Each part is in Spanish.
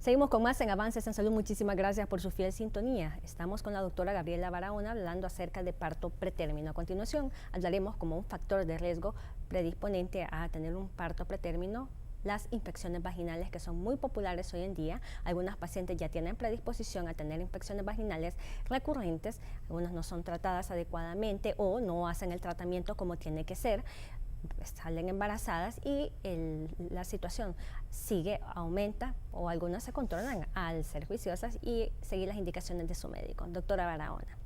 Seguimos con más en Avances en Salud. Muchísimas gracias por su fiel sintonía. Estamos con la doctora Gabriela Barahona hablando acerca de parto pretérmino. A continuación, hablaremos como un factor de riesgo predisponente a tener un parto pretérmino las infecciones vaginales, que son muy populares hoy en día. Algunas pacientes ya tienen predisposición a tener infecciones vaginales recurrentes, algunas no son tratadas adecuadamente o no hacen el tratamiento como tiene que ser, salen embarazadas y la situación aumenta o algunas se controlan al ser juiciosas y seguir las indicaciones de su médico. Doctora Barahona.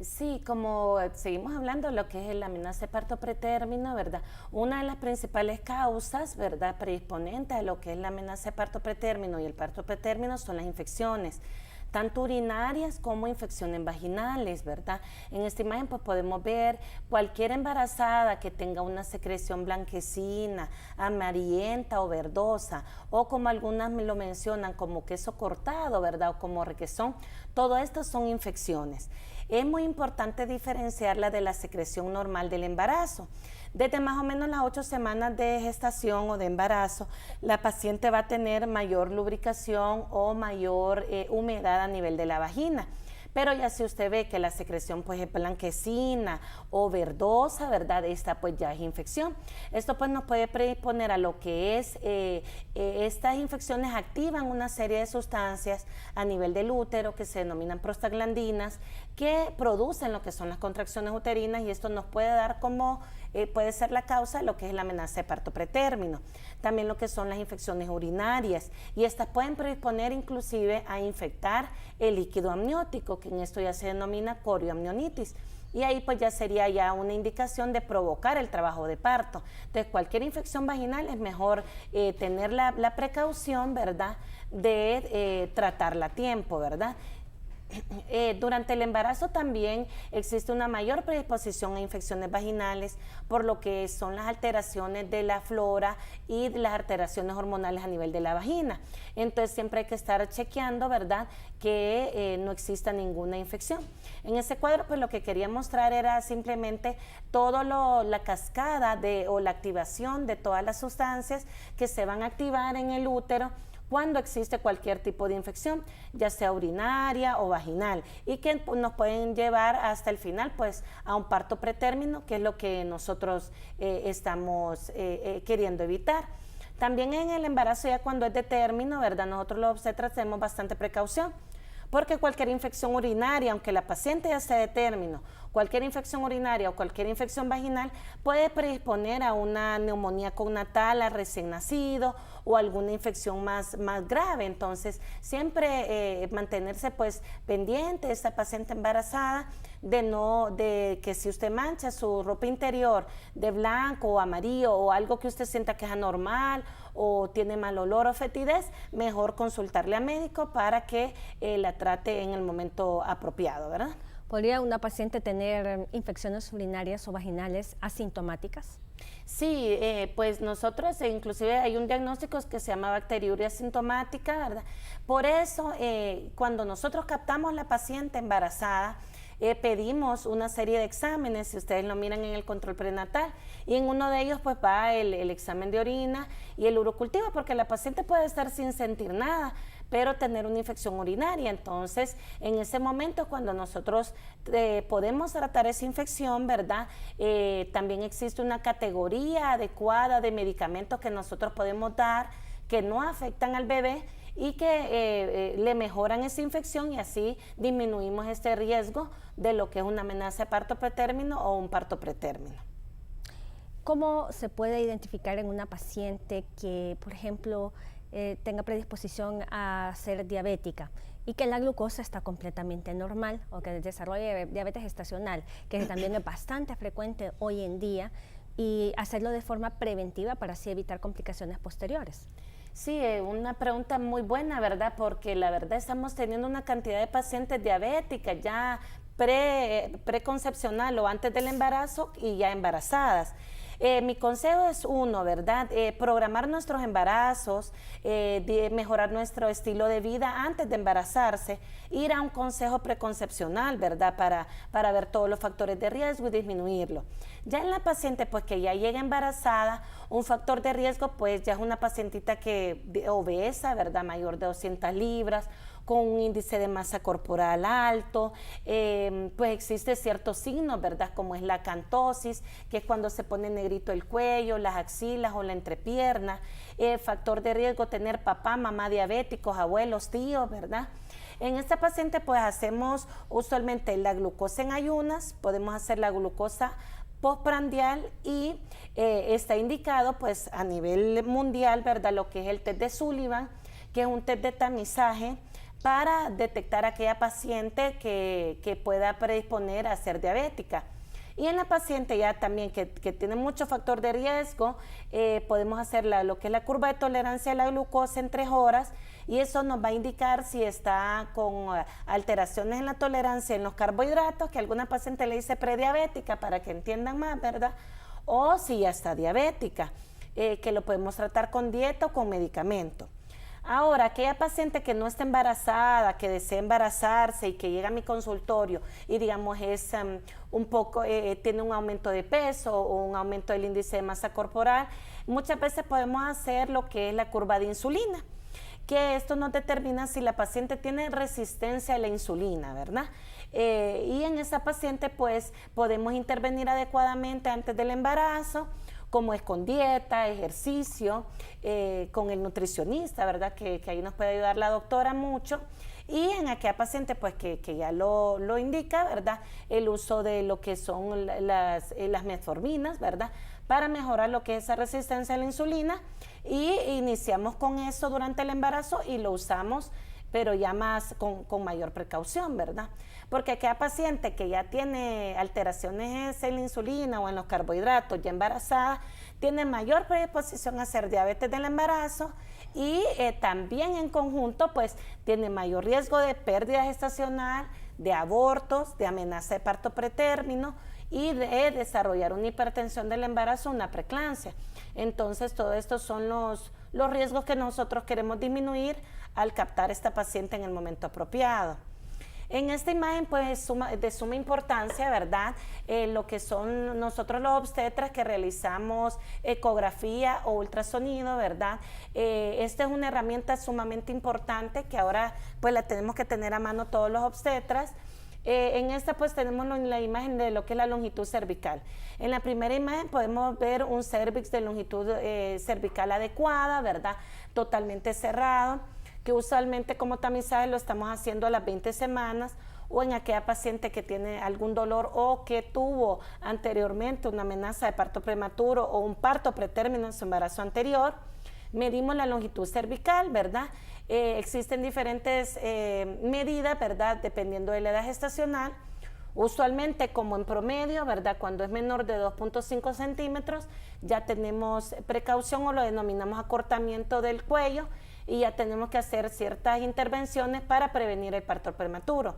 Sí, como seguimos hablando de lo que es la amenaza de parto pretérmino, ¿verdad? Una de las principales causas, ¿verdad?, predisponentes a lo que es la amenaza de parto pretérmino y el parto pretérmino son las infecciones, tanto urinarias como infecciones vaginales, ¿verdad? En esta imagen pues podemos ver cualquier embarazada que tenga una secreción blanquecina, amarillenta o verdosa, o como algunas me lo mencionan como queso cortado, ¿verdad?, o como requesón. Todo esto son infecciones. Es muy importante diferenciarla de la secreción normal del embarazo. Desde más o menos las 8 semanas de gestación o de embarazo, la paciente va a tener mayor lubricación o mayor humedad a nivel de la vagina. Pero ya si usted ve que la secreción pues es blanquecina o verdosa, ¿verdad?, esta pues ya es infección. Esto pues nos puede predisponer a lo que es, estas infecciones activan una serie de sustancias a nivel del útero que se denominan prostaglandinas, que producen lo que son las contracciones uterinas, y esto nos puede dar como, puede ser la causa de lo que es la amenaza de parto pretérmino. También lo que son las infecciones urinarias, y estas pueden predisponer inclusive a infectar el líquido amniótico, que en esto ya se denomina corioamnionitis. Y ahí pues ya sería ya una indicación de provocar el trabajo de parto. Entonces cualquier infección vaginal es mejor tener la precaución, ¿verdad?, de tratarla a tiempo, ¿verdad? Durante el embarazo también existe una mayor predisposición a infecciones vaginales por lo que son las alteraciones de la flora y las alteraciones hormonales a nivel de la vagina. Entonces siempre hay que estar chequeando, ¿verdad?, que no exista ninguna infección. En ese cuadro pues lo que quería mostrar era simplemente toda la cascada o la activación de todas las sustancias que se van a activar en el útero cuando existe cualquier tipo de infección, ya sea urinaria o vaginal, y que nos pueden llevar hasta el final pues a un parto pretérmino, que es lo que nosotros estamos queriendo evitar. También en el embarazo, ya cuando es de término, ¿verdad?, nosotros los obstetras tenemos bastante precaución, porque cualquier infección urinaria, aunque la paciente ya sea de término, cualquier infección urinaria o cualquier infección vaginal puede predisponer a una neumonía connatal al recién nacido o alguna infección más grave. Entonces, siempre mantenerse pues pendiente de esta paciente embarazada, de que si usted mancha su ropa interior de blanco o amarillo o algo que usted sienta que es anormal o tiene mal olor o fetidez, mejor consultarle a médico para que la trate en el momento apropiado, ¿verdad? ¿Podría una paciente tener infecciones urinarias o vaginales asintomáticas? Sí, pues nosotros inclusive hay un diagnóstico que se llama bacteriuria asintomática, ¿verdad? Por eso, cuando nosotros captamos la paciente embarazada, pedimos una serie de exámenes, si ustedes lo miran en el control prenatal, y en uno de ellos pues va el examen de orina y el urocultivo, porque la paciente puede estar sin sentir nada, pero tener una infección urinaria. Entonces, en ese momento, cuando nosotros podemos tratar esa infección, ¿verdad?, también existe una categoría adecuada de medicamentos que nosotros podemos dar que no afectan al bebé y que le mejoran esa infección, y así disminuimos este riesgo de lo que es una amenaza de parto pretérmino o un parto pretérmino. ¿Cómo se puede identificar en una paciente que, por ejemplo, tenga predisposición a ser diabética y que la glucosa está completamente normal, o que desarrolle diabetes gestacional, que también es bastante frecuente hoy en día, y hacerlo de forma preventiva para así evitar complicaciones posteriores? Sí, una pregunta muy buena, ¿verdad? Porque la verdad estamos teniendo una cantidad de pacientes diabéticas ya preconcepcional o antes del embarazo y ya embarazadas. Mi consejo es uno, ¿verdad? Programar nuestros embarazos, mejorar nuestro estilo de vida antes de embarazarse, ir a un consejo preconcepcional, ¿verdad? Para ver todos los factores de riesgo y disminuirlo. Ya en la paciente, pues que ya llega embarazada, un factor de riesgo, pues ya es una pacientita obesa, ¿verdad? Mayor de 200 libras, con un índice de masa corporal alto, pues existe ciertos signos, ¿verdad? Como es la acantosis, que es cuando se pone negrito el cuello, las axilas o la entrepierna. Factor de riesgo, tener papá, mamá diabéticos, abuelos, tíos, ¿verdad? En esta paciente pues hacemos usualmente la glucosa en ayunas, podemos hacer la glucosa postprandial y está indicado pues a nivel mundial, ¿verdad? Lo que es el test de Sullivan, que es un test de tamizaje para detectar a aquella paciente que pueda predisponer a ser diabética. Y en la paciente ya también que tiene mucho factor de riesgo, podemos hacer lo que es la curva de tolerancia a la glucosa en 3 horas, y eso nos va a indicar si está con alteraciones en la tolerancia en los carbohidratos, que alguna paciente le dice prediabética para que entiendan más, ¿verdad? O si ya está diabética, que lo podemos tratar con dieta o con medicamento. Ahora, aquella paciente que no está embarazada, que desea embarazarse y que llega a mi consultorio y digamos es tiene un aumento de peso o un aumento del índice de masa corporal, muchas veces podemos hacer lo que es la curva de insulina, que esto nos determina si la paciente tiene resistencia a la insulina, ¿verdad? Y en esa paciente pues podemos intervenir adecuadamente antes del embarazo, como es con dieta, ejercicio, con el nutricionista, ¿verdad? Que ahí nos puede ayudar la doctora mucho. Y en aquella paciente, pues que ya lo indica, ¿verdad? El uso de lo que son las metforminas, ¿verdad? Para mejorar lo que es esa resistencia a la insulina. Y iniciamos con eso durante el embarazo y lo usamos, pero ya más con mayor precaución, ¿verdad? Porque aquella paciente que ya tiene alteraciones en la insulina o en los carbohidratos, ya embarazada, tiene mayor predisposición a hacer diabetes del embarazo y también en conjunto pues tiene mayor riesgo de pérdida gestacional, de abortos, de amenaza de parto pretérmino y de desarrollar una hipertensión del embarazo, una preeclampsia. Entonces, todo esto son los riesgos que nosotros queremos disminuir al captar esta paciente en el momento apropiado. En esta imagen, pues, de suma importancia, ¿verdad? Lo que son nosotros los obstetras que realizamos ecografía o ultrasonido, ¿verdad? Esta es una herramienta sumamente importante que ahora, pues, la tenemos que tener a mano todos los obstetras. En esta pues tenemos la imagen de lo que es la longitud cervical. En la primera imagen podemos ver un cervix de longitud cervical adecuada, ¿verdad? Totalmente cerrado, que usualmente como tamizaje lo estamos haciendo a las 20 semanas o en aquella paciente que tiene algún dolor o que tuvo anteriormente una amenaza de parto prematuro o un parto pretérmino en su embarazo anterior. Medimos la longitud cervical, ¿verdad? Existen diferentes medidas, ¿verdad? Dependiendo de la edad gestacional. Usualmente, como en promedio, ¿verdad? Cuando es menor de 2.5 centímetros, ya tenemos precaución o lo denominamos acortamiento del cuello y ya tenemos que hacer ciertas intervenciones para prevenir el parto prematuro.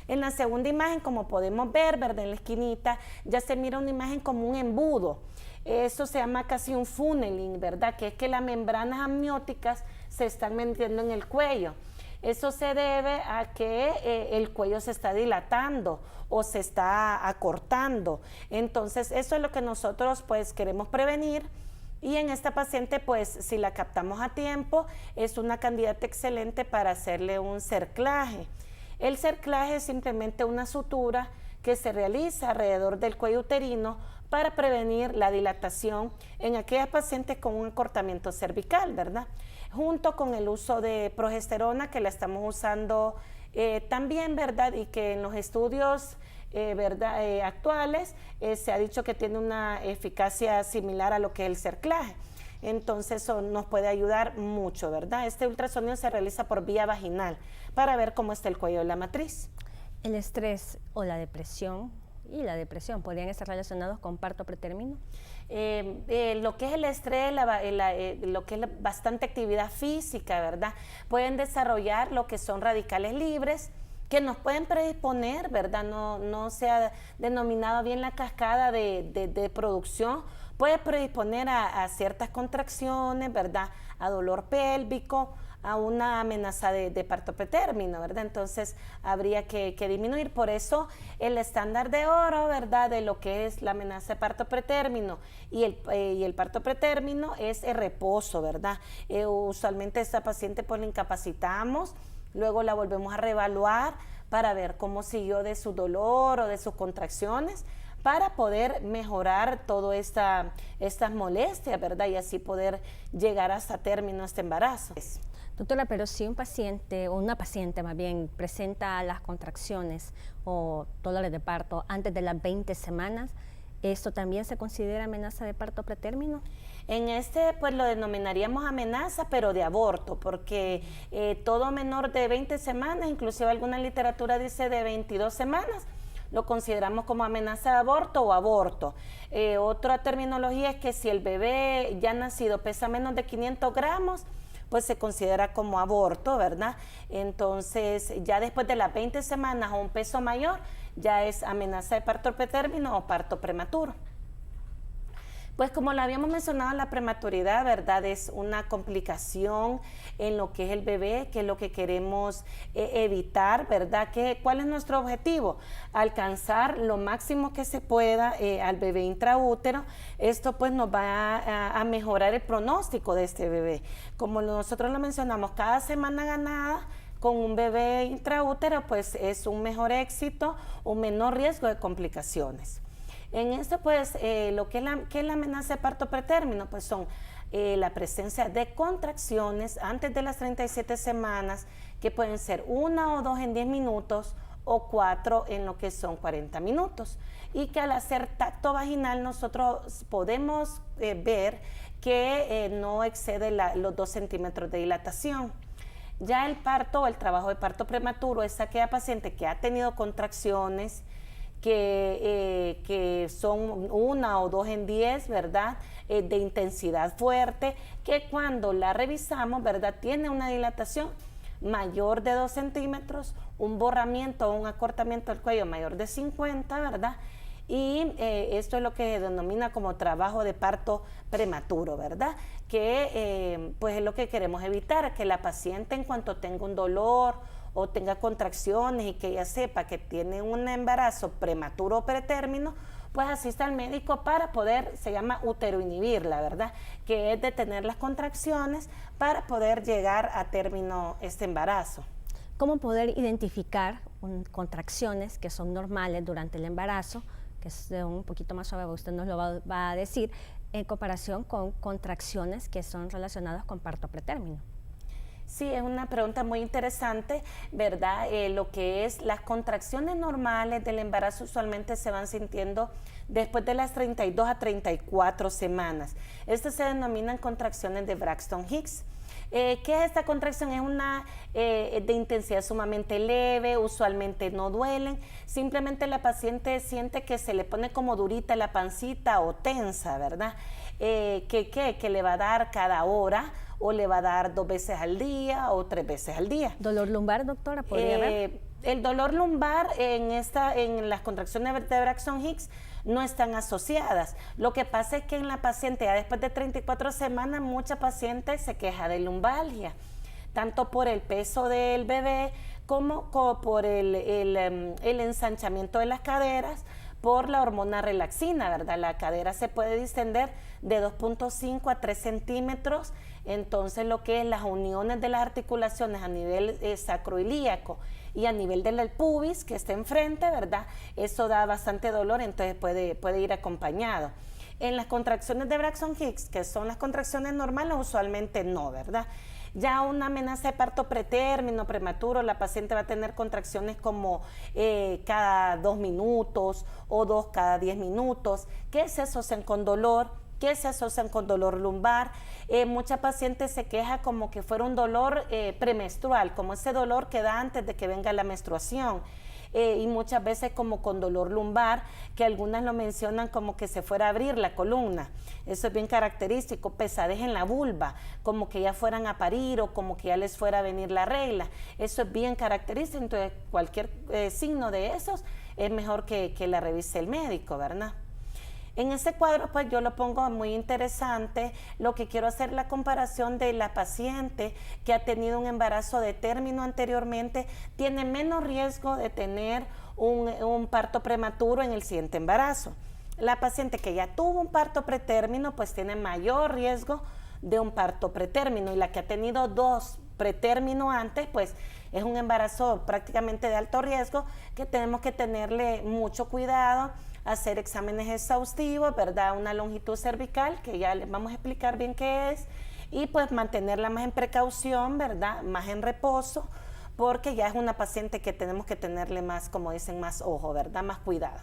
En la segunda imagen, como podemos ver, ¿verdad? En la esquinita, ya se mira una imagen como un embudo. Eso se llama casi un funneling, ¿verdad? Que es que las membranas amnióticas se están metiendo en el cuello. Eso se debe a que el cuello se está dilatando o se está acortando. Entonces, eso es lo que nosotros pues queremos prevenir. Y en esta paciente, pues, si la captamos a tiempo, es una candidata excelente para hacerle un cerclaje. El cerclaje es simplemente una sutura que se realiza alrededor del cuello uterino para prevenir la dilatación en aquellas pacientes con un acortamiento cervical, ¿verdad? Junto con el uso de progesterona que la estamos usando también, ¿verdad? Y que en los estudios actuales se ha dicho que tiene una eficacia similar a lo que es el cerclaje. Entonces eso nos puede ayudar mucho, ¿verdad? Este ultrasonido se realiza por vía vaginal para ver cómo está el cuello de la matriz. ¿El estrés o la depresión podrían estar relacionados con parto pretérmino? Lo que es el estrés, lo que es bastante actividad física, ¿verdad? Pueden desarrollar lo que son radicales libres que nos pueden predisponer, ¿verdad? No se ha denominado bien la cascada de producción, puede predisponer a ciertas contracciones, ¿verdad? A dolor pélvico, a una amenaza de parto pretérmino, ¿verdad? Entonces habría que disminuir. Por eso el estándar de oro, ¿verdad? De lo que es la amenaza de parto pretérmino y el parto pretérmino es el reposo, ¿verdad? Usualmente esta paciente pues la incapacitamos, luego la volvemos a reevaluar para ver cómo siguió de su dolor o de sus contracciones, para poder mejorar todas estas molestias, ¿verdad? Y así poder llegar hasta término este embarazo. Doctora, pero si un paciente, o una paciente más bien, presenta las contracciones o dolores de parto antes de las 20 semanas, ¿esto también se considera amenaza de parto pretérmino? En pues lo denominaríamos amenaza, pero de aborto, porque todo menor de 20 semanas, inclusive alguna literatura dice de 22 semanas, lo consideramos como amenaza de aborto o aborto. Otra terminología es que si el bebé ya nacido pesa menos de 500 gramos, pues se considera como aborto, ¿verdad? Entonces, ya después de las 20 semanas o un peso mayor, ya es amenaza de parto pretérmino o parto prematuro. Pues como lo habíamos mencionado, la prematuridad, ¿verdad? Es una complicación en lo que es el bebé, que es lo que queremos evitar, ¿verdad? ¿Cuál es nuestro objetivo? Alcanzar lo máximo que se pueda al bebé intraútero. Esto pues nos va a mejorar el pronóstico de este bebé. Como nosotros lo mencionamos, cada semana ganada con un bebé intraútero pues es un mejor éxito, un menor riesgo de complicaciones. En esto, pues, lo que es la amenaza de parto pretérmino, pues son la presencia de contracciones antes de las 37 semanas, que pueden ser 1 o 2 en 10 minutos o 4 en lo que son 40 minutos. Y que al hacer tacto vaginal nosotros podemos ver que no excede los 2 centímetros de dilatación. Ya el parto o el trabajo de parto prematuro es aquella paciente que ha tenido contracciones, que son 1 o 2 en 10, ¿verdad? De intensidad fuerte, que cuando la revisamos, ¿verdad? Tiene una dilatación mayor de 2 centímetros, un borramiento o un acortamiento del cuello mayor de 50, ¿verdad? Y esto es lo que se denomina como trabajo de parto prematuro, ¿verdad? Que pues es lo que queremos evitar, que la paciente en cuanto tenga un dolor o tenga contracciones y que ella sepa que tiene un embarazo prematuro o pretérmino, pues asista al médico para poder, se llama uteroinhibirla, ¿verdad? Que es detener las contracciones para poder llegar a término este embarazo. ¿Cómo poder identificar contracciones que son normales durante el embarazo, que es un poquito más suave, usted nos lo va a decir, en comparación con contracciones que son relacionadas con parto pretérmino? Sí, es una pregunta muy interesante, ¿verdad? Lo que es las contracciones normales del embarazo usualmente se van sintiendo después de las 32 a 34 semanas. Estas se denominan contracciones de Braxton Hicks. ¿Qué es esta contracción? Es una de intensidad sumamente leve, usualmente no duelen, simplemente la paciente siente que se le pone como durita la pancita o tensa, ¿verdad? Que le va a dar cada hora, o le va a dar 2 veces al día o 3 veces al día. ¿Dolor lumbar, doctora? ¿Podría haber? El dolor lumbar en las contracciones de Braxton Hicks no están asociadas. Lo que pasa es que en la paciente, ya después de 34 semanas, mucha paciente se queja de lumbalgia, tanto por el peso del bebé como por el ensanchamiento de las caderas, por la hormona relaxina, ¿verdad? La cadera se puede distender de 2.5 a 3 centímetros, entonces lo que es las uniones de las articulaciones a nivel sacroilíaco y a nivel del pubis que está enfrente, ¿verdad? Eso da bastante dolor, entonces puede ir acompañado. En las contracciones de Braxton Hicks, que son las contracciones normales, usualmente no, ¿verdad? Ya una amenaza de parto pretérmino, prematuro, la paciente va a tener contracciones como cada 2 minutos o 2 cada 10 minutos, que se asocian con dolor, que se asocian con dolor lumbar. Mucha paciente se queja como que fuera un dolor premenstrual, como ese dolor que da antes de que venga la menstruación. y muchas veces como con dolor lumbar, que algunas lo mencionan como que se fuera a abrir la columna. Eso es bien característico. Pesadez en la vulva, como que ya fueran a parir o como que ya les fuera a venir la regla. Eso es bien característico. Entonces cualquier signo de esos es mejor que la revise el médico, ¿verdad? En este cuadro pues yo lo pongo muy interesante. Lo que quiero hacer es la comparación de la paciente que ha tenido un embarazo de término anteriormente, tiene menos riesgo de tener un parto prematuro en el siguiente embarazo. La paciente que ya tuvo un parto pretérmino pues tiene mayor riesgo de un parto pretérmino, y la que ha tenido 2 pretérmino antes pues es un embarazo prácticamente de alto riesgo, que tenemos que tenerle mucho cuidado, hacer exámenes exhaustivos, ¿verdad? Una longitud cervical, que ya les vamos a explicar bien qué es, y pues mantenerla más en precaución, ¿verdad? Más en reposo, porque ya es una paciente que tenemos que tenerle más, como dicen, más ojo, ¿verdad? Más cuidado.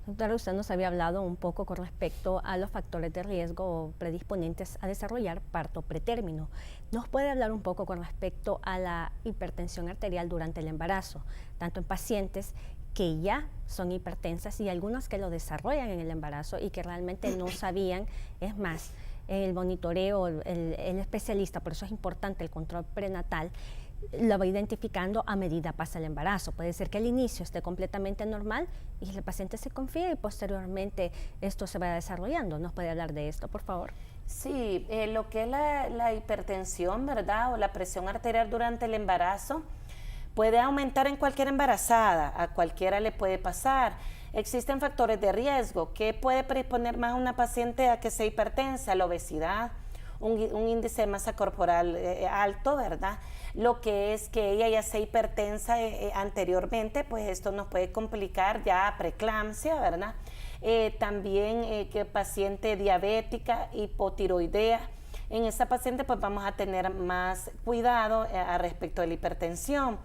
Doctora, usted nos había hablado un poco con respecto a los factores de riesgo o predisponentes a desarrollar parto pretérmino. ¿Nos puede hablar un poco con respecto a la hipertensión arterial durante el embarazo, tanto en pacientes que ya son hipertensas y algunas que lo desarrollan en el embarazo y que realmente no sabían? Es más, el monitoreo, el especialista, por eso es importante el control prenatal, lo va identificando a medida pasa el embarazo. Puede ser que al inicio esté completamente normal y el paciente se confía y posteriormente esto se va desarrollando. ¿Nos puede hablar de esto, por favor? Sí, lo que es la hipertensión, ¿verdad? O la presión arterial durante el embarazo puede aumentar en cualquier embarazada, a cualquiera le puede pasar. Existen factores de riesgo que puede predisponer más a una paciente a que sea hipertensa: la obesidad, un índice de masa corporal alto, ¿verdad? Lo que es que ella ya sea hipertensa anteriormente, pues esto nos puede complicar ya preeclampsia, ¿verdad? También que paciente diabética, hipotiroidea. En esa paciente pues vamos a tener más cuidado a respecto de la hipertensión.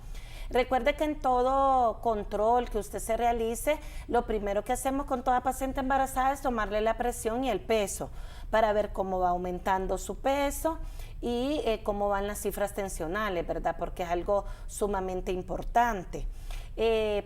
Recuerde que en todo control que usted se realice, lo primero que hacemos con toda paciente embarazada es tomarle la presión y el peso para ver cómo va aumentando su peso y cómo van las cifras tensionales, ¿verdad? Porque es algo sumamente importante.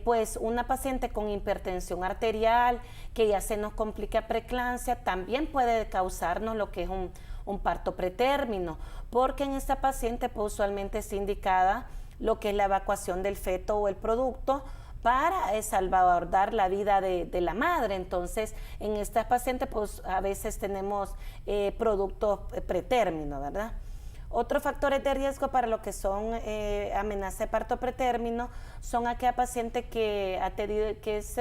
Pues una paciente con hipertensión arterial que ya se nos complica preeclampsia también puede causarnos lo que es un parto pretérmino, porque en esta paciente pues usualmente es indicada lo que es la evacuación del feto o el producto para salvaguardar la vida de la madre. Entonces en estas pacientes pues a veces tenemos productos pretérmino, ¿verdad? Otros factores de riesgo para lo que son amenaza de parto pretérmino son aquella paciente que ha tenido, que es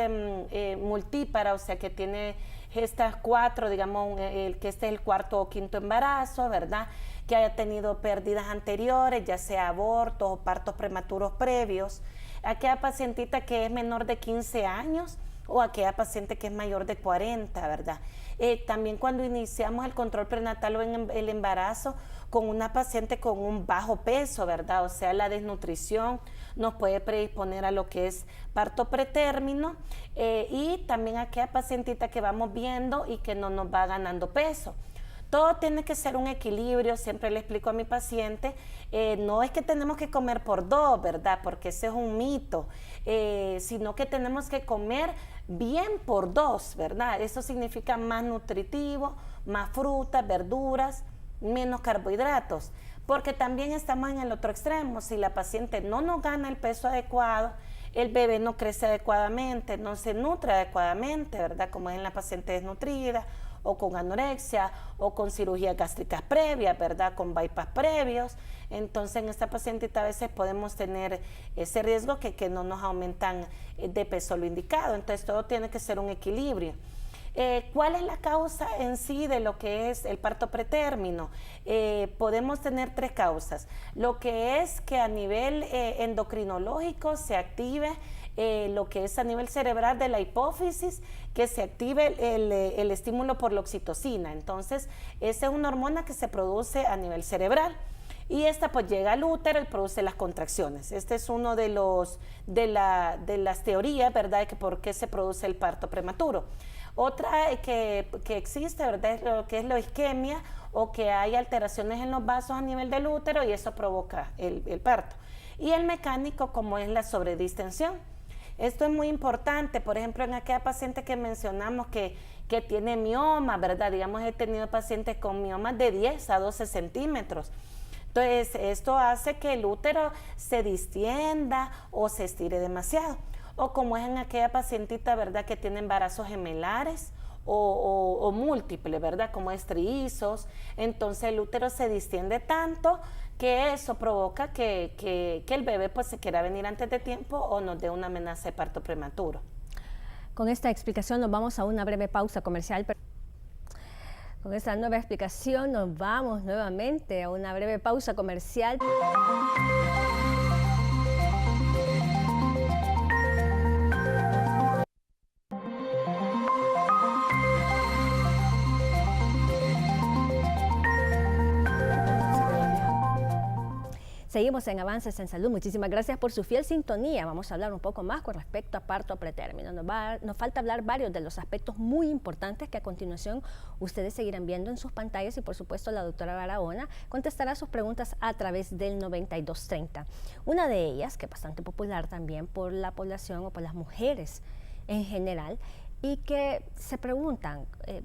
multípara, o sea que tiene estas 4, digamos, que este es el 4º o 5º embarazo, ¿verdad? Que haya tenido pérdidas anteriores, ya sea abortos o partos prematuros previos. Aquella pacientita que es menor de 15 años o aquella paciente que es mayor de 40, ¿verdad? También cuando iniciamos el control prenatal o en el embarazo con una paciente con un bajo peso, ¿verdad? O sea, la desnutrición nos puede predisponer a lo que es parto pretérmino, y también aquella pacientita que vamos viendo y que no nos va ganando peso. Todo tiene que ser un equilibrio. Siempre le explico a mi paciente, no es que tenemos que comer por 2, ¿verdad? Porque ese es un mito, sino que tenemos que comer bien por 2, ¿verdad? Eso significa más nutritivo, más frutas, verduras, menos carbohidratos, porque también estamos en el otro extremo. Si la paciente no nos gana el peso adecuado, el bebé no crece adecuadamente, no se nutre adecuadamente, ¿verdad? Como es en la paciente desnutrida, o con anorexia, o con cirugías gástricas previas, ¿verdad? Con bypass previos. Entonces en esta pacientita a veces podemos tener ese riesgo que no nos aumentan de peso lo indicado. Entonces todo tiene que ser un equilibrio. ¿Cuál es la causa en sí de lo que es el parto pretérmino? Podemos tener 3 causas. Lo que es que a nivel endocrinológico se active lo que es a nivel cerebral de la hipófisis, que se active el estímulo por la oxitocina. Entonces, esa es una hormona que se produce a nivel cerebral. Y esta pues llega al útero y produce las contracciones. Este es uno de las teorías, ¿verdad?, de que por qué se produce el parto prematuro. Otra que existe, ¿verdad?, es lo que es la isquemia, o que hay alteraciones en los vasos a nivel del útero y eso provoca el parto. Y el mecánico, como es la sobredistensión, Esto es muy importante, por ejemplo, en aquella paciente que mencionamos que tiene mioma, ¿verdad? Digamos, he tenido pacientes con miomas de 10 a 12 centímetros. Entonces, esto hace que el útero se distienda o se estire demasiado. O como es en aquella pacientita, ¿verdad?, que tiene embarazos gemelares o múltiples, ¿verdad?, como estrellizos. Entonces, el útero se distiende tanto que eso provoca que el bebé pues se quiera venir antes de tiempo o nos dé una amenaza de parto prematuro. Con esta explicación nos vamos a una breve pausa comercial. Con esta nueva explicación nos vamos nuevamente a una breve pausa comercial. Seguimos en Avances en Salud. Muchísimas gracias por su fiel sintonía. Vamos a hablar un poco más con respecto a parto pretérmino. Nos falta hablar varios de los aspectos muy importantes que a continuación ustedes seguirán viendo en sus pantallas y por supuesto la doctora Barahona contestará sus preguntas a través del 9230. Una de ellas, que es bastante popular también por la población o por las mujeres en general, y que se preguntan, ¿he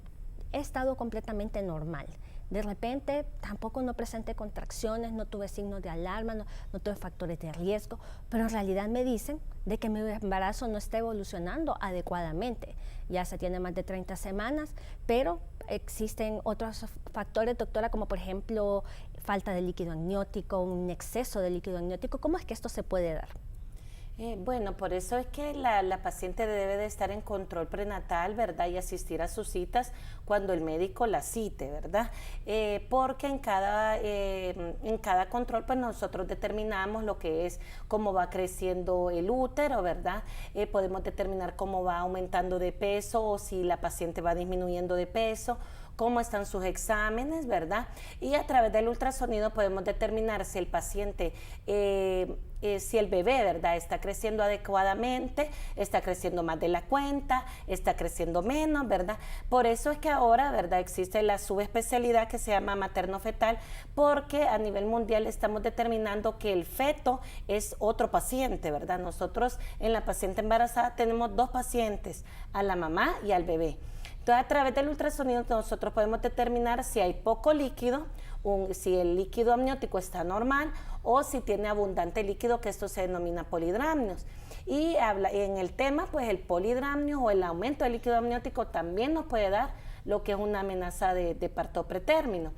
estado completamente normal? De repente tampoco no presenté contracciones, no tuve signos de alarma, no tuve factores de riesgo, pero en realidad me dicen de que mi embarazo no está evolucionando adecuadamente. Ya se tiene más de 30 semanas, pero existen otros factores, doctora, como por ejemplo falta de líquido amniótico, un exceso de líquido amniótico. ¿Cómo es que esto se puede dar? Bueno, por eso es que la paciente debe de estar en control prenatal, ¿verdad? Y asistir a sus citas cuando el médico la cite, ¿verdad? Porque en cada control, pues nosotros determinamos lo que es cómo va creciendo el útero, ¿verdad? Podemos determinar cómo va aumentando de peso o si la paciente va disminuyendo de peso, cómo están sus exámenes, ¿verdad? Y a través del ultrasonido podemos determinar si el paciente, si el bebé, ¿verdad?, está creciendo adecuadamente, está creciendo más de la cuenta, está creciendo menos, ¿verdad? Por eso es que ahora, ¿verdad?, existe la subespecialidad que se llama materno-fetal, porque a nivel mundial estamos determinando que el feto es otro paciente, ¿verdad? Nosotros en la paciente embarazada tenemos 2 pacientes, a la mamá y al bebé. Entonces, a través del ultrasonido nosotros podemos determinar si hay poco líquido, si el líquido amniótico está normal o si tiene abundante líquido, que esto se denomina polidramnios. Y en el tema, pues el polidramnio o el aumento del líquido amniótico también nos puede dar lo que es una amenaza de parto pretérmino.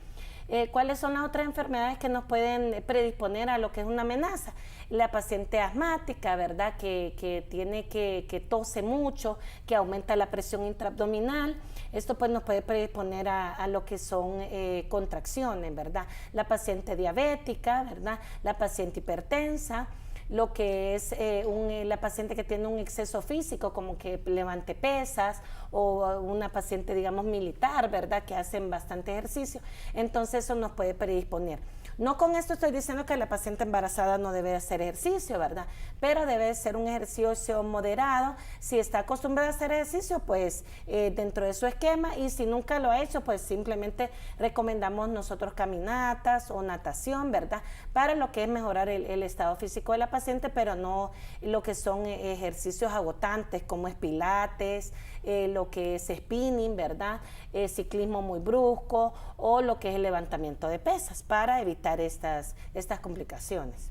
¿Cuáles son las otras enfermedades que nos pueden predisponer a lo que es una amenaza? La paciente asmática, ¿verdad?, que tose mucho, que aumenta la presión intraabdominal. Esto pues nos puede predisponer a lo que son contracciones, ¿verdad? La paciente diabética, ¿verdad? La paciente hipertensa, lo que es la paciente que tiene un exceso físico, como que levante pesas, o una paciente, digamos, militar, ¿verdad?, que hacen bastante ejercicio. Entonces eso nos puede predisponer. No con esto estoy diciendo que la paciente embarazada no debe hacer ejercicio, ¿verdad? Pero debe ser un ejercicio moderado. Si está acostumbrada a hacer ejercicio, pues dentro de su esquema, y si nunca lo ha hecho, pues simplemente recomendamos nosotros caminatas o natación, ¿verdad?, para lo que es mejorar el estado físico de la paciente, pero no lo que son ejercicios agotantes como es pilates, lo que es spinning, ¿verdad?, ciclismo muy brusco, o lo que es el levantamiento de pesas, para evitar estas complicaciones.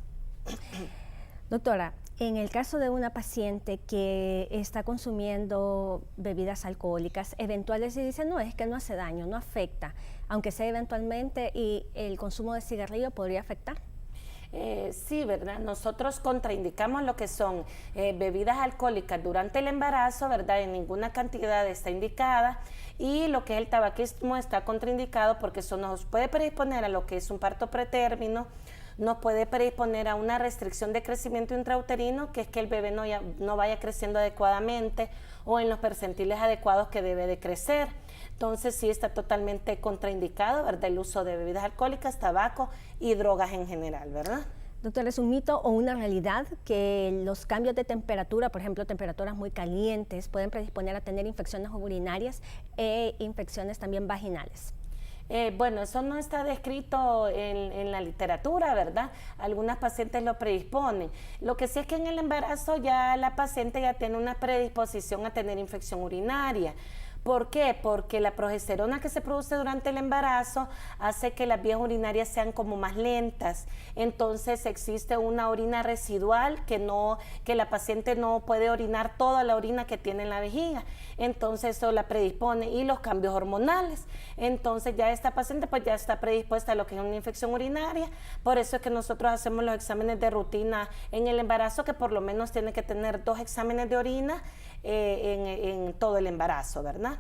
Doctora, en el caso de una paciente que está consumiendo bebidas alcohólicas eventuales y dice, no, es que no hace daño, no afecta, aunque sea eventualmente, y el consumo de cigarrillo podría afectar. Sí, ¿verdad? Nosotros contraindicamos lo que son bebidas alcohólicas durante el embarazo, ¿verdad? En ninguna cantidad está indicada, y lo que es el tabaquismo está contraindicado porque eso nos puede predisponer a lo que es un parto pretérmino, nos puede predisponer a una restricción de crecimiento intrauterino, que es que el bebé no vaya creciendo adecuadamente o en los percentiles adecuados que debe de crecer. Entonces sí está totalmente contraindicado, ¿verdad?, el uso de bebidas alcohólicas, tabaco y drogas en general, ¿verdad? Doctor, ¿es un mito o una realidad que los cambios de temperatura, por ejemplo, temperaturas muy calientes, pueden predisponer a tener infecciones urinarias e infecciones también vaginales? Bueno, eso no está descrito en la literatura, ¿verdad? Algunas pacientes lo predisponen. Lo que sí es que en el embarazo ya la paciente ya tiene una predisposición a tener infección urinaria. ¿Por qué? Porque la progesterona que se produce durante el embarazo hace que las vías urinarias sean como más lentas. Entonces existe una orina residual que la paciente no puede orinar toda la orina que tiene en la vejiga. Entonces eso la predispone, y los cambios hormonales. Entonces ya esta paciente pues ya está predispuesta a lo que es una infección urinaria. Por eso es que nosotros hacemos los exámenes de rutina en el embarazo, que por lo menos tiene que tener 2 exámenes de orina en todo el embarazo, ¿verdad?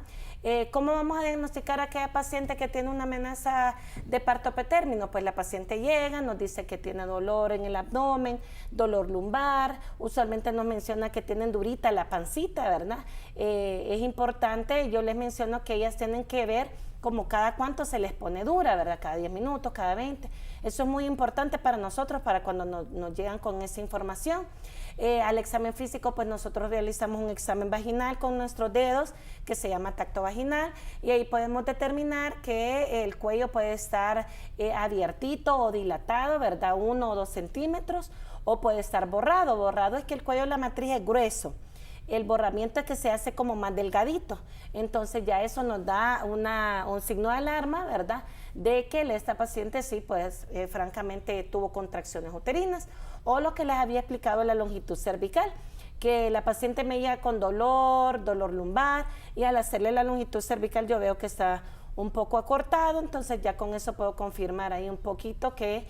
¿Cómo vamos a diagnosticar a aquella paciente que tiene una amenaza de parto pretérmino? Pues la paciente llega, nos dice que tiene dolor en el abdomen, dolor lumbar, usualmente nos menciona que tienen durita la pancita, ¿verdad? Es importante, yo les menciono que ellas tienen que ver como cada cuánto se les pone dura, ¿verdad? Cada 10 minutos, cada 20. Eso es muy importante para nosotros, para cuando nos llegan con esa información. Al examen físico, pues nosotros realizamos un examen vaginal con nuestros dedos, que se llama tacto vaginal, y ahí podemos determinar que el cuello puede estar abiertito o dilatado, ¿verdad? 1 o 2 centímetros, o puede estar borrado. Borrado es que el cuello de la matriz es grueso. El borramiento es que se hace como más delgadito. Entonces ya eso nos da un signo de alarma, ¿verdad? De que esta paciente sí, pues francamente tuvo contracciones uterinas, o lo que les había explicado, la longitud cervical, que la paciente me llega con dolor lumbar, y al hacerle la longitud cervical yo veo que está un poco acortado. Entonces ya con eso puedo confirmar ahí un poquito que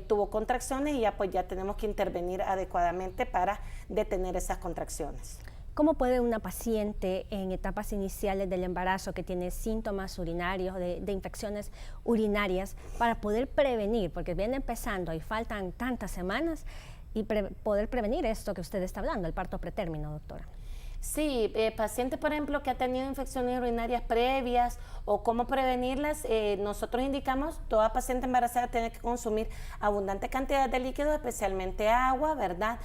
tuvo contracciones, y ya pues ya tenemos que intervenir adecuadamente para detener esas contracciones. ¿Cómo puede una paciente en etapas iniciales del embarazo que tiene síntomas urinarios, de infecciones urinarias, para poder prevenir, porque viene empezando y faltan tantas semanas, y poder prevenir esto que usted está hablando, el parto pretérmino, doctora? Sí, pacientes, por ejemplo, que ha tenido infecciones urinarias previas o cómo prevenirlas, nosotros indicamos, toda paciente embarazada tiene que consumir abundante cantidad de líquidos, especialmente agua, ¿verdad?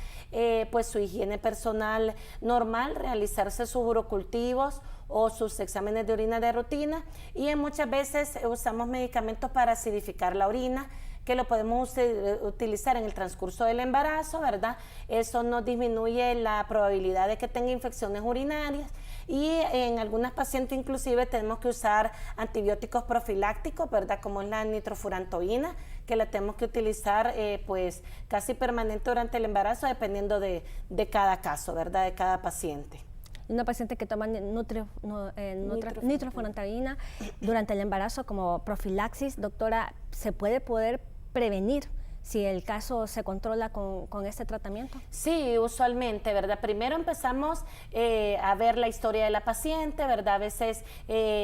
Pues su higiene personal normal, realizarse sus urocultivos o sus exámenes de orina de rutina, y muchas veces usamos medicamentos para acidificar la orina, que lo podemos utilizar en el transcurso del embarazo, ¿verdad? Eso nos disminuye la probabilidad de que tenga infecciones urinarias, y en algunas pacientes inclusive tenemos que usar antibióticos profilácticos, ¿verdad? Como es la nitrofurantoína, que la tenemos que utilizar pues casi permanente durante el embarazo, dependiendo de cada caso, ¿verdad? De cada paciente. Una paciente que toma nitrofurantoína durante el embarazo como profilaxis, doctora, ¿se puede prevenir si el caso se controla con este tratamiento? Sí, usualmente, ¿verdad? Primero empezamos a ver la historia de la paciente, ¿verdad? A veces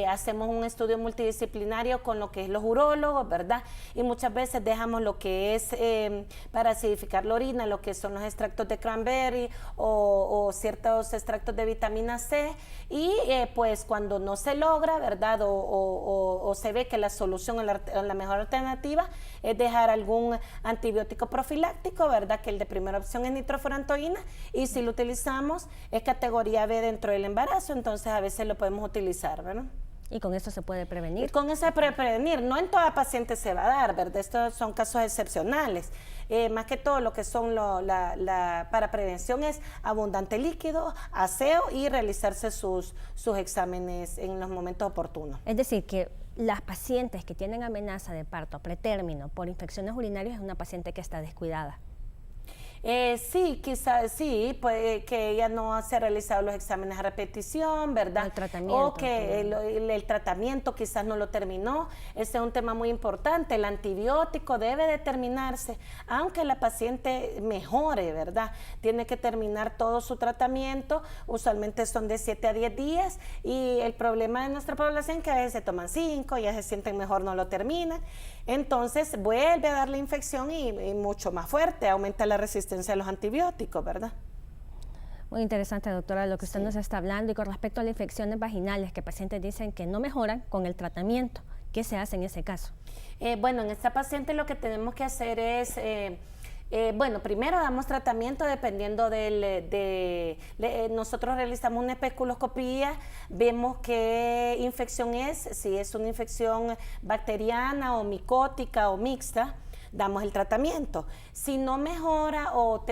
hacemos un estudio multidisciplinario con lo que es los urólogos, ¿verdad? Y muchas veces dejamos lo que es para acidificar la orina, lo que son los extractos de cranberry o ciertos extractos de vitamina C, y pues cuando no se logra, ¿verdad? O se ve que la solución o la mejor alternativa es dejar algún antibiótico profiláctico, ¿verdad? Que el de primera opción es nitrofurantoína, y si lo utilizamos es categoría B dentro del embarazo, entonces a veces lo podemos uticilizar, ¿verdad? ¿Y con esto se puede prevenir? Y con eso se puede prevenir. No en toda paciente se va a dar, ¿verdad? Estos son casos excepcionales. Más que todo lo que son para prevención es abundante líquido, aseo y realizarse sus exámenes en los momentos oportunos. Es decir, que las pacientes que tienen amenaza de parto pretérmino por infecciones urinarias es una paciente que está descuidada. Sí, quizás sí, puede que ella no se ha realizado los exámenes a repetición, ¿verdad? El tratamiento. O que el tratamiento quizás no lo terminó. Ese es un tema muy importante. El antibiótico debe determinarse, aunque la paciente mejore, ¿verdad? Tiene que terminar todo su tratamiento, usualmente son de 7 a 10 días, y el problema de nuestra población es que a veces se toman 5, ya se sienten mejor, no lo terminan. Entonces vuelve a dar la infección y mucho más fuerte, aumenta la resistencia a los antibióticos, ¿verdad? Muy interesante, doctora, lo que usted nos está hablando. Y con respecto a las infecciones vaginales, que pacientes dicen que no mejoran con el tratamiento, ¿qué se hace en ese caso? Bueno, en esta paciente lo que tenemos que hacer es Bueno, primero damos tratamiento dependiendo nosotros realizamos una especuloscopía, vemos qué infección es, si es una infección bacteriana o micótica o mixta, damos el tratamiento. Si no mejora o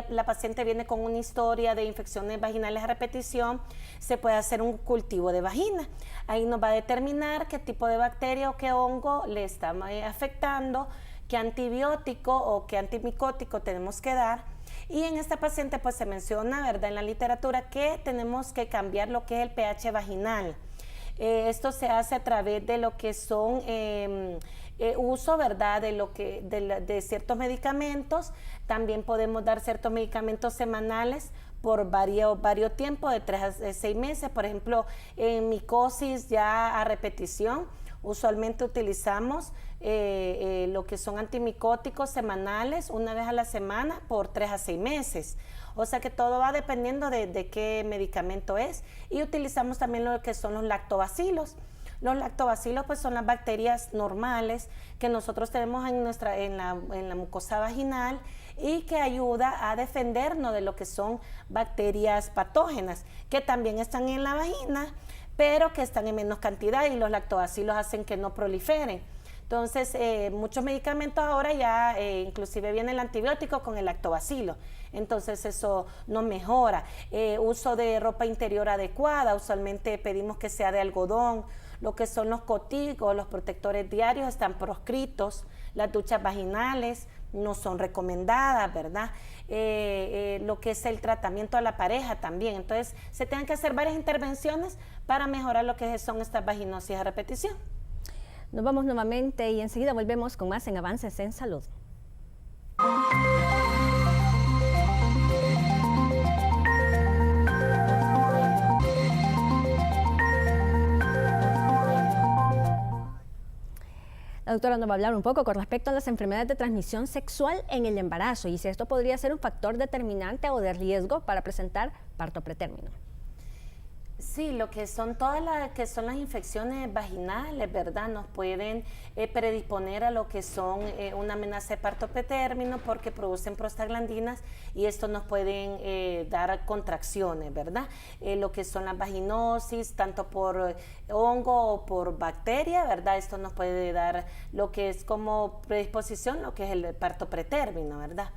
la paciente viene con una historia de infecciones vaginales a repetición, se puede hacer un cultivo de vagina. Ahí nos va a determinar qué tipo de bacteria o qué hongo le está afectando, qué antibiótico o qué antimicótico tenemos que dar. Y en esta paciente pues se menciona, ¿verdad?, en la literatura que tenemos que cambiar lo que es el pH vaginal. Esto se hace a través de lo que son uso, ¿verdad?, de ciertos medicamentos. También podemos dar ciertos medicamentos semanales por varios tiempos, de 3 a 6 meses. Por ejemplo, en micosis ya a repetición, usualmente utilizamos lo que son antimicóticos semanales, una vez a la semana por 3 a 6 meses. O sea que todo va dependiendo de qué medicamento es. Y utilizamos también lo que son los lactobacilos. Los lactobacilos pues son las bacterias normales que nosotros tenemos en la mucosa vaginal y que ayuda a defendernos de lo que son bacterias patógenas que también están en la vagina, pero que están en menos cantidad, y los lactobacilos hacen que no proliferen. Entonces, muchos medicamentos ahora ya, inclusive viene el antibiótico con el lactobacilo. Entonces, eso no mejora. Uso de ropa interior adecuada, usualmente pedimos que sea de algodón. Lo que son los cotigos, los protectores diarios están proscritos. Las duchas vaginales no son recomendadas, ¿verdad? Lo que es el tratamiento a la pareja también. Entonces, se tienen que hacer varias intervenciones para mejorar lo que son estas vaginosis a repetición. Nos vamos nuevamente y enseguida volvemos con más en Avances en Salud. La doctora nos va a hablar un poco con respecto a las enfermedades de transmisión sexual en el embarazo y si esto podría ser un factor determinante o de riesgo para presentar parto pretérmino. Sí, lo que son todas las infecciones vaginales, ¿verdad? Nos pueden predisponer a lo que son una amenaza de parto pretérmino porque producen prostaglandinas y esto nos pueden dar contracciones, ¿verdad? Lo que son las vaginosis, tanto por hongo o por bacteria, ¿verdad? Esto nos puede dar lo que es como predisposición, lo que es el parto pretérmino, ¿verdad?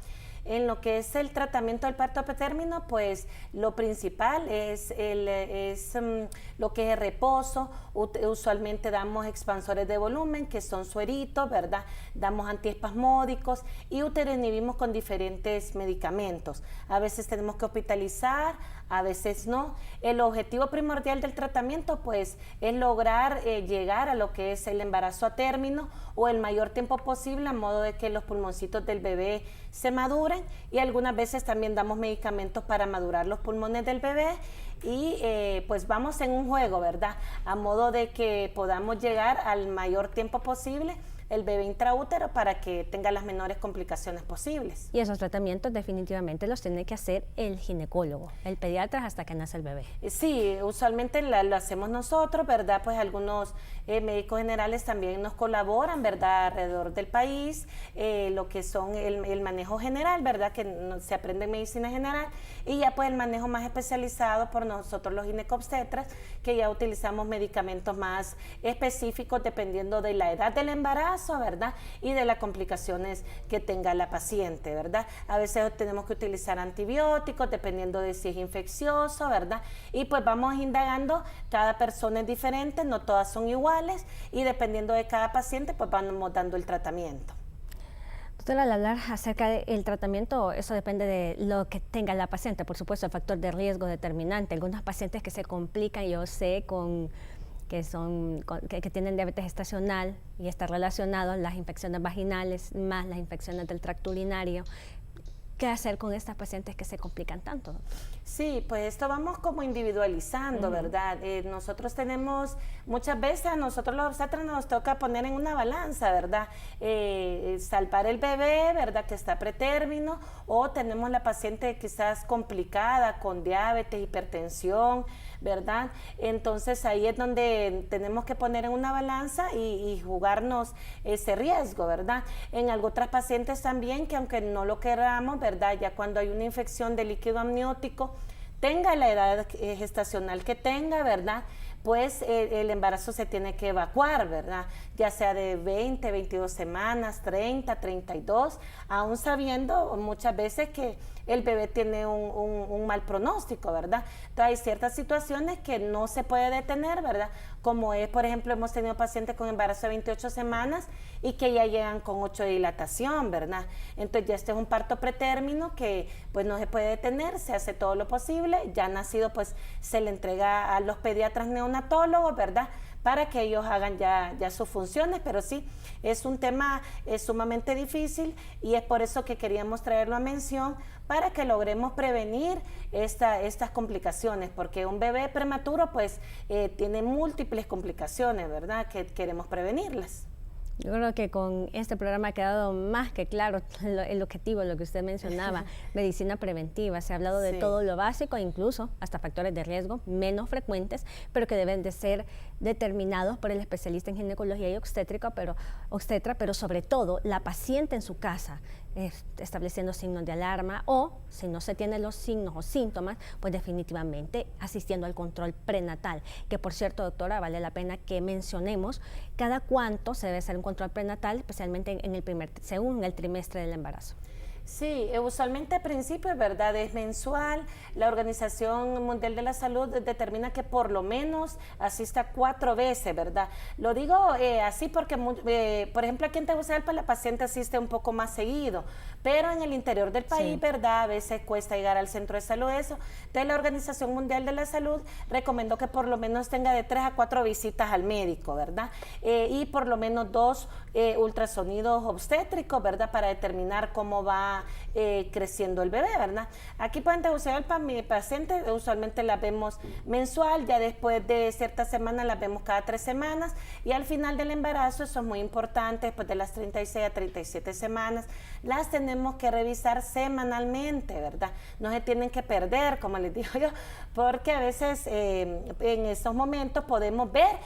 En lo que es el tratamiento del parto pretérmino, pues lo principal es lo que es reposo. Usualmente damos expansores de volumen, que son sueritos, ¿verdad? Damos antiespasmódicos y uteroinhibimos con diferentes medicamentos. A veces tenemos que hospitalizar, a veces no. El objetivo primordial del tratamiento, pues, es lograr llegar a lo que es el embarazo a término o el mayor tiempo posible, a modo de que los pulmoncitos del bebé se maduren, y algunas veces también damos medicamentos para madurar los pulmones del bebé y pues vamos en un juego, ¿verdad? A modo de que podamos llegar al mayor tiempo posible el bebé intraútero para que tenga las menores complicaciones posibles. Y esos tratamientos definitivamente los tiene que hacer el ginecólogo, el pediatra, hasta que nace el bebé. Sí, usualmente lo hacemos nosotros, ¿verdad? Pues algunos médicos generales también nos colaboran, ¿verdad? Alrededor del país, lo que son el manejo general, ¿verdad? Que se aprende en medicina general, y ya pues el manejo más especializado por nosotros los ginecobstetras, que ya utilizamos medicamentos más específicos dependiendo de la edad del embarazo, ¿verdad? Y de las complicaciones que tenga la paciente, ¿verdad? A veces tenemos que utilizar antibióticos dependiendo de si es infeccioso, ¿verdad? Y pues vamos indagando, cada persona es diferente, no todas son iguales, y dependiendo de cada paciente pues vamos dando el tratamiento. Doctora, al hablar acerca del tratamiento, eso depende de lo que tenga la paciente, por supuesto, el factor de riesgo determinante. Algunos pacientes que se complican, yo sé, que tienen diabetes gestacional y está relacionado a las infecciones vaginales más las infecciones del tracto urinario. ¿Qué hacer con estas pacientes que se complican tanto, doctor? Sí, pues esto vamos como individualizando, ¿verdad? Nosotros tenemos, muchas veces a nosotros los obstetras nos toca poner en una balanza, ¿verdad? Salvar el bebé, ¿verdad? Que está pretérmino, o tenemos la paciente quizás complicada con diabetes, hipertensión, ¿verdad? Entonces ahí es donde tenemos que poner en una balanza y jugarnos ese riesgo, ¿verdad? En otras pacientes también que aunque no lo queramos, ¿verdad? Ya cuando hay una infección de líquido amniótico, tenga la edad gestacional que tenga, ¿verdad? Pues el embarazo se tiene que evacuar, ¿verdad? Ya sea de 20, 22 semanas, 30, 32, aún sabiendo muchas veces que el bebé tiene un mal pronóstico, ¿verdad? Entonces hay ciertas situaciones que no se puede detener, ¿verdad? Como es, por ejemplo, hemos tenido pacientes con embarazo de 28 semanas y que ya llegan con 8 de dilatación, ¿verdad? Entonces ya este es un parto pretérmino que pues no se puede detener, se hace todo lo posible, ya nacido pues se le entrega a los pediatras neonatólogos, ¿verdad? Para que ellos hagan ya sus funciones, pero sí, es un tema sumamente difícil y es por eso que queríamos traerlo a mención para que logremos prevenir estas complicaciones, porque un bebé prematuro pues tiene múltiples complicaciones, ¿verdad? Que queremos prevenirlas. Yo creo que con este programa ha quedado más que claro el objetivo, lo que usted mencionaba, medicina preventiva. Se ha hablado de todo lo básico, incluso hasta factores de riesgo menos frecuentes, pero que deben de ser determinados por el especialista en ginecología y obstétrica, pero sobre todo la paciente en su casa, estableciendo signos de alarma, o si no se tienen los signos o síntomas, pues definitivamente asistiendo al control prenatal, que por cierto, doctora, vale la pena que mencionemos cada cuánto se debe hacer un control prenatal, especialmente según el trimestre del embarazo. Sí, usualmente al principio, es verdad, es mensual. La Organización Mundial de la Salud determina que por lo menos asista 4 veces, ¿verdad? Lo digo así porque, por ejemplo, aquí en Tegucigalpa la paciente asiste un poco más seguido, pero en el interior del país, ¿verdad? A veces cuesta llegar al centro de salud, eso. Entonces la Organización Mundial de la Salud recomendó que por lo menos tenga de 3 a 4 visitas al médico, ¿verdad? Y por lo menos 2 ultrasonidos obstétricos, ¿verdad? Para determinar cómo va creciendo el bebé, ¿verdad? Aquí en Tegucigalpa mi paciente usualmente la vemos mensual, ya después de ciertas semanas las vemos cada 3 semanas y al final del embarazo, eso es muy importante, después de las 36 a 37 semanas, las tenemos que revisar semanalmente, ¿verdad? No se tienen que perder, como les digo yo, porque a veces en esos momentos podemos ver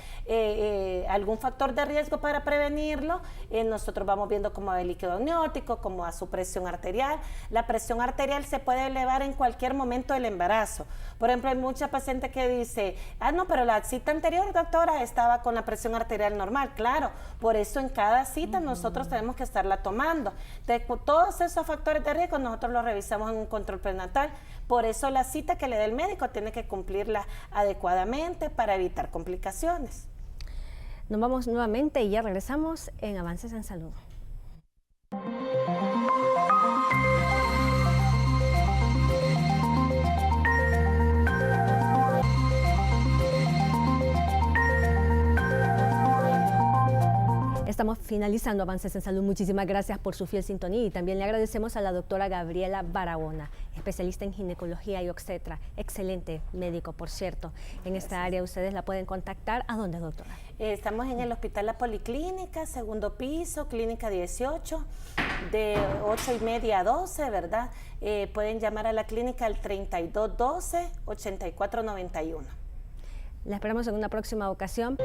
algún factor de riesgo para prevenirlo. Nosotros vamos viendo cómo va el líquido amniótico, cómo va su presión arterial. La presión arterial se puede elevar en cualquier momento del embarazo. Por ejemplo, hay mucha paciente que dice, no, pero la cita anterior, doctora, estaba con la presión arterial normal. Claro, por eso en cada cita nosotros tenemos que estarla tomando. Entonces, todos esos factores de riesgo nosotros los revisamos en un control prenatal. Por eso la cita que le dé el médico tiene que cumplirla adecuadamente para evitar complicaciones. Nos vamos nuevamente y ya regresamos en Avances en Salud. Estamos finalizando Avances en Salud. Muchísimas gracias por su fiel sintonía y también le agradecemos a la doctora Gabriela Barahona, especialista en ginecología y obstetra. Excelente médico, por cierto. En esta área ustedes la pueden contactar. ¿A dónde, doctora? Estamos en el Hospital La Policlínica, segundo piso, clínica 18, de 8:30 a 12, ¿verdad? Pueden llamar a la clínica al 3212-8491. La esperamos en una próxima ocasión.